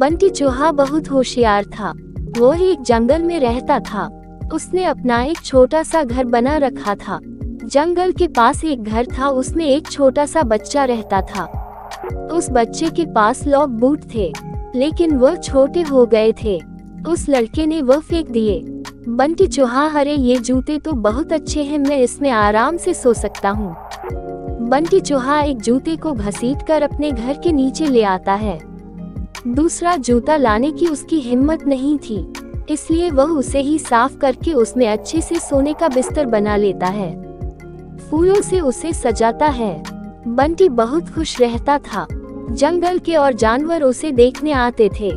बंटी चूहा बहुत होशियार था। वो एक जंगल में रहता था। उसने अपना एक छोटा सा घर बना रखा था। जंगल के पास एक घर था, उसमें एक छोटा सा बच्चा रहता था। उस बच्चे के पास लॉक बूट थे, लेकिन वह छोटे हो गए थे। उस लड़के ने वह फेंक दिए। बंटी चूहा, अरे ये जूते तो बहुत अच्छे हैं, मैं इसमें आराम से सो सकता हूँ। बंटी चूहा एक जूते को घसीटकर अपने घर के नीचे ले आता है। दूसरा जूता लाने की उसकी हिम्मत नहीं थी, इसलिए वह उसे ही साफ करके उसमें अच्छे से सोने का बिस्तर बना लेता है। फूलों से उसे सजाता है। बंटी बहुत खुश रहता था। जंगल के और जानवर उसे देखने आते थे।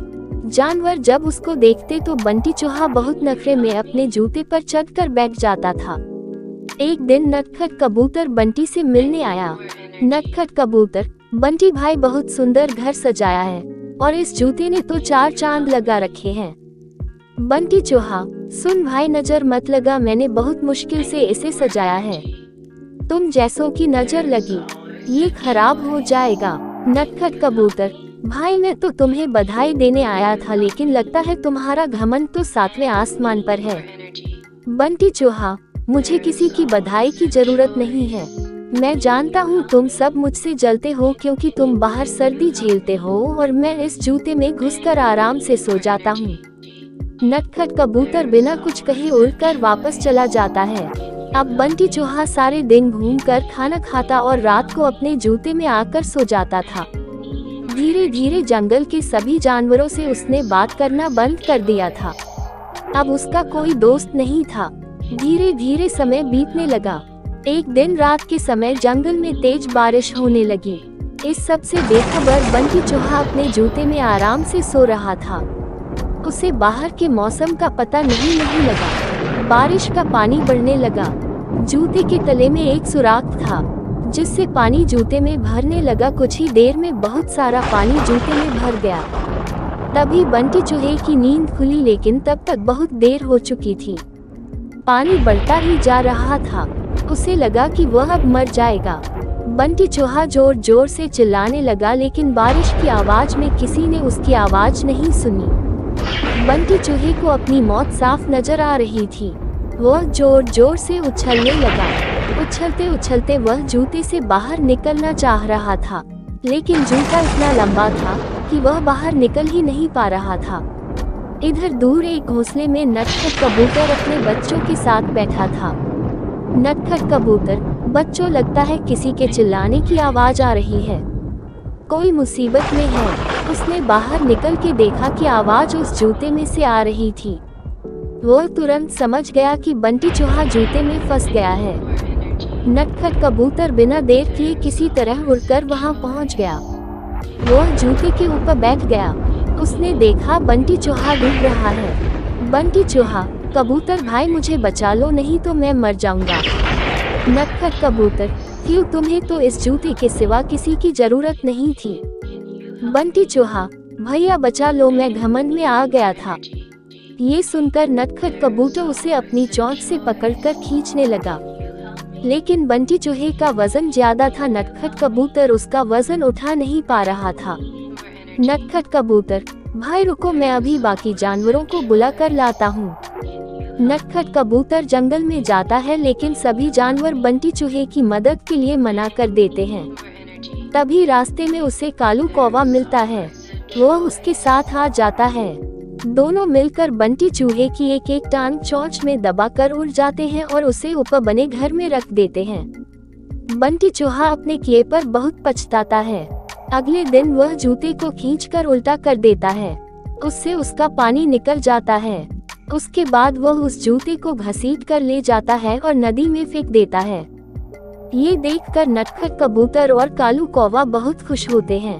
जानवर जब उसको देखते तो बंटी चूहा बहुत नखरे में अपने जूते पर चढ़कर बैठ जाता था। एक दिन नटखट कबूतर बंटी से मिलने आया। नटखट कबूतर, बंटी भाई बहुत सुंदर घर सजाया है और इस जूते ने तो 4 चांद लगा रखे हैं। बंटी चूहा, सुन भाई, नजर मत लगा, मैंने बहुत मुश्किल से इसे सजाया है। तुम जैसों की नजर लगी ये खराब हो जाएगा। नटखट कबूतर, भाई मैं तो तुम्हें बधाई देने आया था, लेकिन लगता है तुम्हारा घमंड तो 7वें आसमान पर है। बंटी चूहा, मुझे किसी की बधाई की जरूरत नहीं है। मैं जानता हूँ तुम सब मुझसे जलते हो क्योंकि तुम बाहर सर्दी झेलते हो और मैं इस जूते में घुसकर आराम से सो जाता हूँ। नटखट कबूतर बिना कुछ कहे उड़कर वापस चला जाता है। अब बंटी चूहा सारे दिन घूमकर खाना खाता और रात को अपने जूते में आकर सो जाता था। धीरे धीरे जंगल के सभी जानवरों से उसने बात करना बंद कर दिया था। अब उसका कोई दोस्त नहीं था। धीरे धीरे समय बीतने लगा। एक दिन रात के समय जंगल में तेज बारिश होने लगी। इस सब से बेखबर बंटी चूहा अपने जूते में आराम से सो रहा था। उसे बाहर के मौसम का पता नहीं लगा। बारिश का पानी बढ़ने लगा। जूते के तले में एक सुराख था, जिससे पानी जूते में भरने लगा। कुछ ही देर में बहुत सारा पानी जूते में भर गया। तभी बंटी चूहे की नींद खुली, लेकिन तब तक बहुत देर हो चुकी थी। पानी बढ़ता ही जा रहा था। उसे लगा कि वह अब मर जाएगा। बंटी चूहा जोर जोर से चिल्लाने लगा, लेकिन बारिश की आवाज में किसी ने उसकी आवाज नहीं सुनी। बंटी चूहे को अपनी मौत साफ नजर आ रही थी। वह जोर जोर से उछलने लगा। उछलते उछलते वह जूते से बाहर निकलना चाह रहा था, लेकिन जूता इतना लंबा था कि वह बाहर निकल ही नहीं पा रहा था। इधर दूर एक घोंसले में नटखट कबूतर अपने बच्चों के साथ बैठा था। नटखट कबूतर, बच्चों, लगता है किसी के चिल्लाने की आवाज आ रही है। कोई मुसीबत में है। उसने बाहर निकल के देखा कि आवाज उस जूते में से आ रही थी। वो तुरंत समझ गया कि बंटी चूहा जूते में फंस गया है। नटखट कबूतर बिना देर किए किसी तरह उड़कर वहां पहुंच गया। वह जूते के ऊपर बैठ गया। उसने देखा बंटी चूहा डूब रहा है। बंटी चूहा, कबूतर भाई मुझे बचा लो, नहीं तो मैं मर जाऊंगा। नटखट कबूतर, क्यों, तुम्हें तो इस जूते के सिवा किसी की जरूरत नहीं थी। बंटी चूहा, भैया बचा लो, मैं घमंड में आ गया था। ये सुनकर नटखट कबूतर उसे अपनी चोंच से पकड़कर खींचने लगा, लेकिन बंटी चूहे का वजन ज्यादा था। नटखट कबूतर उसका वजन उठा नहीं पा रहा था। नटखट कबूतर, भाई रुको, मैं अभी बाकी जानवरों को बुला कर लाता हूँ। नटखट कबूतर जंगल में जाता है, लेकिन सभी जानवर बंटी चूहे की मदद के लिए मना कर देते हैं। तभी रास्ते में उसे कालू कौवा मिलता है। वह उसके साथ आ जाता है। दोनों मिलकर बंटी चूहे की एक एक टांग चोंच में दबाकर उड़ जाते हैं और उसे ऊपर बने घर में रख देते हैं। बंटी चूहा अपने किए पर बहुत पछताता है। अगले दिन वह जूते को खींचकर उल्टा कर देता है। उससे उसका पानी निकल जाता है। उसके बाद वह उस जूते को घसीट कर ले जाता है और नदी में फेंक देता है। ये देखकर नटखट कबूतर और कालू कौवा बहुत खुश होते हैं।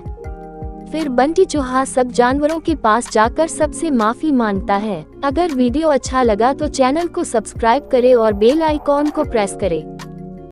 फिर बंटी चूहा सब जानवरों के पास जाकर सबसे माफी मांगता है। अगर वीडियो अच्छा लगा तो चैनल को सब्सक्राइब करें और बेल आइकॉन को प्रेस करें।